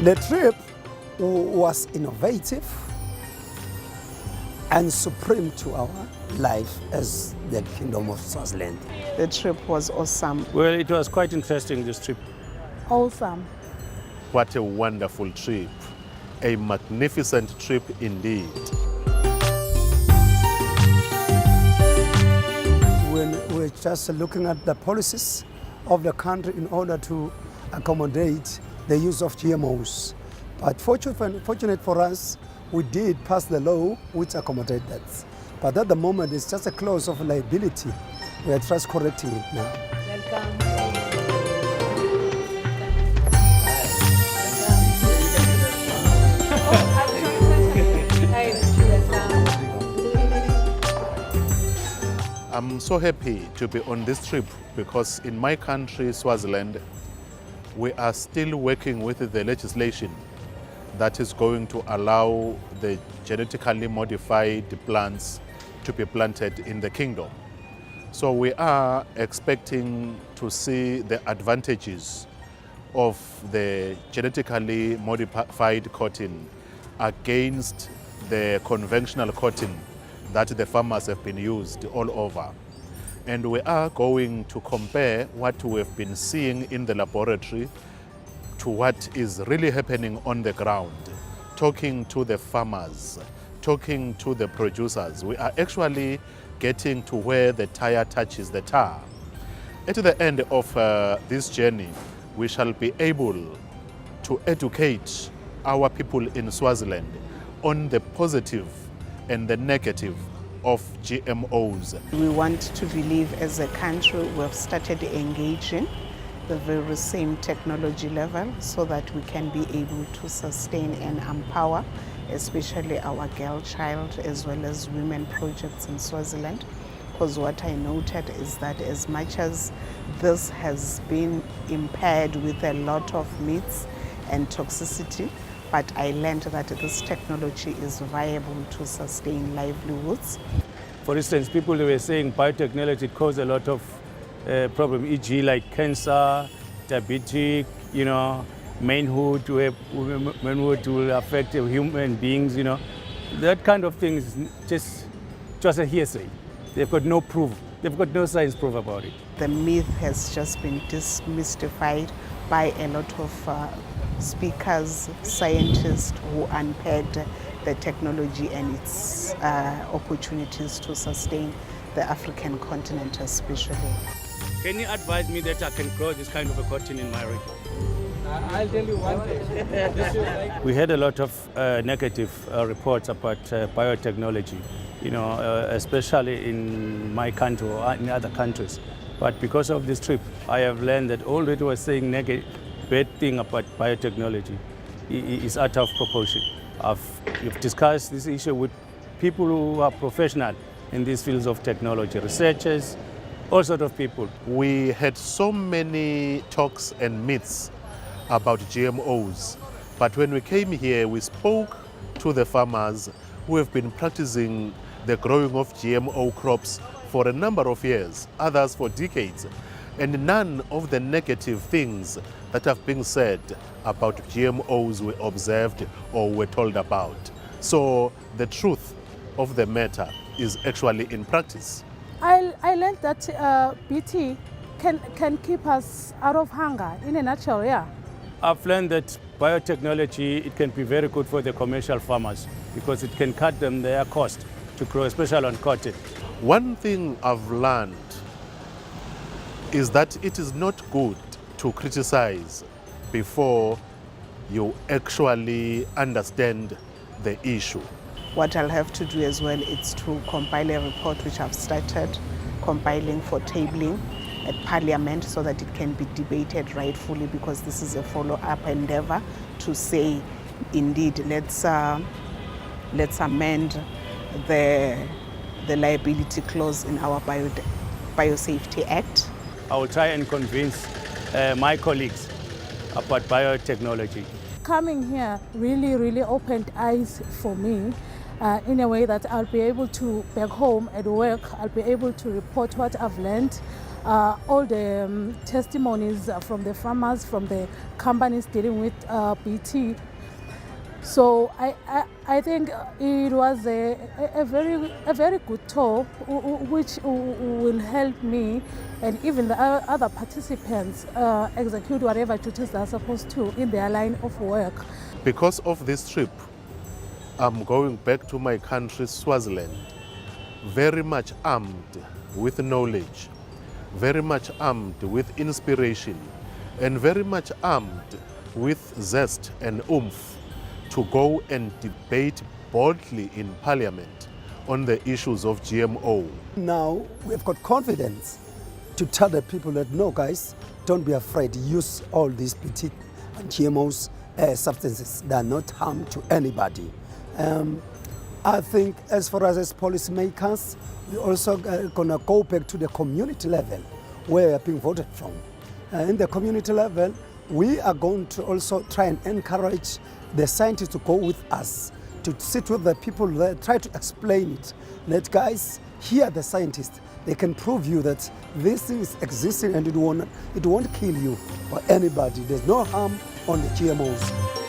The trip was innovative and supreme to our life as the Kingdom of Swaziland. The trip was awesome. Well, it was quite interesting, this trip. Awesome. What a wonderful trip. A magnificent trip indeed. When we're just looking at the policies of the country in order to accommodate the use of GMOs. But fortunate for us, we did pass the law which accommodates that. But at the moment, it's just a clause of liability. We are just correcting it now. I'm so happy to be on this trip because in my country, Swaziland, we are still working with the legislation that is going to allow the genetically modified plants to be planted in the kingdom. So we are expecting to see the advantages of the genetically modified cotton against the conventional cotton that the farmers have been used all over. And we are going to compare what we've been seeing in the laboratory to what is really happening on the ground, talking to the farmers, talking to the producers. We are actually getting to where the tire touches the tar. At the end of this journey, we shall be able to educate our people in Swaziland on the positive and the negative of GMOs. We want to believe as a country we have started engaging the very same technology level so that we can be able to sustain and empower especially our girl child as well as women projects in Swaziland. Because what I noted is that as much as this has been impaired with a lot of myths and toxicity, but I learned that this technology is viable to sustain livelihoods. For instance, people were saying biotechnology causes a lot of problems, e.g. like cancer, diabetes, manhood, manhood will affect human beings, That kind of thing is just a hearsay. They've got no proof. They've got no science proof about it. The myth has just been demystified by a lot of speakers, scientists who unpacked the technology and its opportunities to sustain the African continent especially. Can you advise me that I can grow this kind of a cotton in my region? I'll tell you one thing. We had a lot of negative reports about biotechnology, especially in my country or in other countries. But because of this trip, I have learned that all that was saying bad thing about biotechnology is out of proportion. We've discussed this issue with people who are professional in these fields of technology, researchers, all sorts of people. We had so many talks and myths about GMOs, but when we came here, we spoke to the farmers who have been practicing the growing of GMO crops for a number of years, others for decades, and none of the negative things that have been said about GMOs were observed or were told about. So the truth of the matter is actually in practice. I learned that BT can keep us out of hunger, in a nutshell, yeah. I've learned that biotechnology, it can be very good for the commercial farmers because it can cut them their cost to grow, especially on cotton. One thing I've learned is that it is not good to criticize before you actually understand the issue. What I'll have to do as well is to compile a report which I've started compiling for tabling at Parliament so that it can be debated rightfully, because this is a follow-up endeavor to say, indeed, let's amend the liability clause in our Biosafety Act. I will try and convince my colleagues about biotechnology. Coming here really opened eyes for me in a way that I'll be able to, back home at work, I'll be able to report what I've learned all the testimonies from the farmers, from the companies dealing with BT. So I think it was a very good tour, which will help me and even the other participants execute whatever duties they are supposed to in their line of work. Because of this trip, I'm going back to my country, Swaziland, very much armed with knowledge, very much armed with inspiration, and very much armed with zest and oomph to go and debate boldly in Parliament on the issues of GMO. Now we've got confidence to tell the people that, no guys, don't be afraid, use all these BT and GMOs substances. They are not harm to anybody. I think as far as policymakers, we're also gonna go back to the community level where we are being voted from. In the community level, we are going to also try and encourage the scientists to go with us, to sit with the people there, try to explain it. That guys, here are the scientists. They can prove you that this thing is existing and it won't kill you or anybody. There's no harm on the GMOs.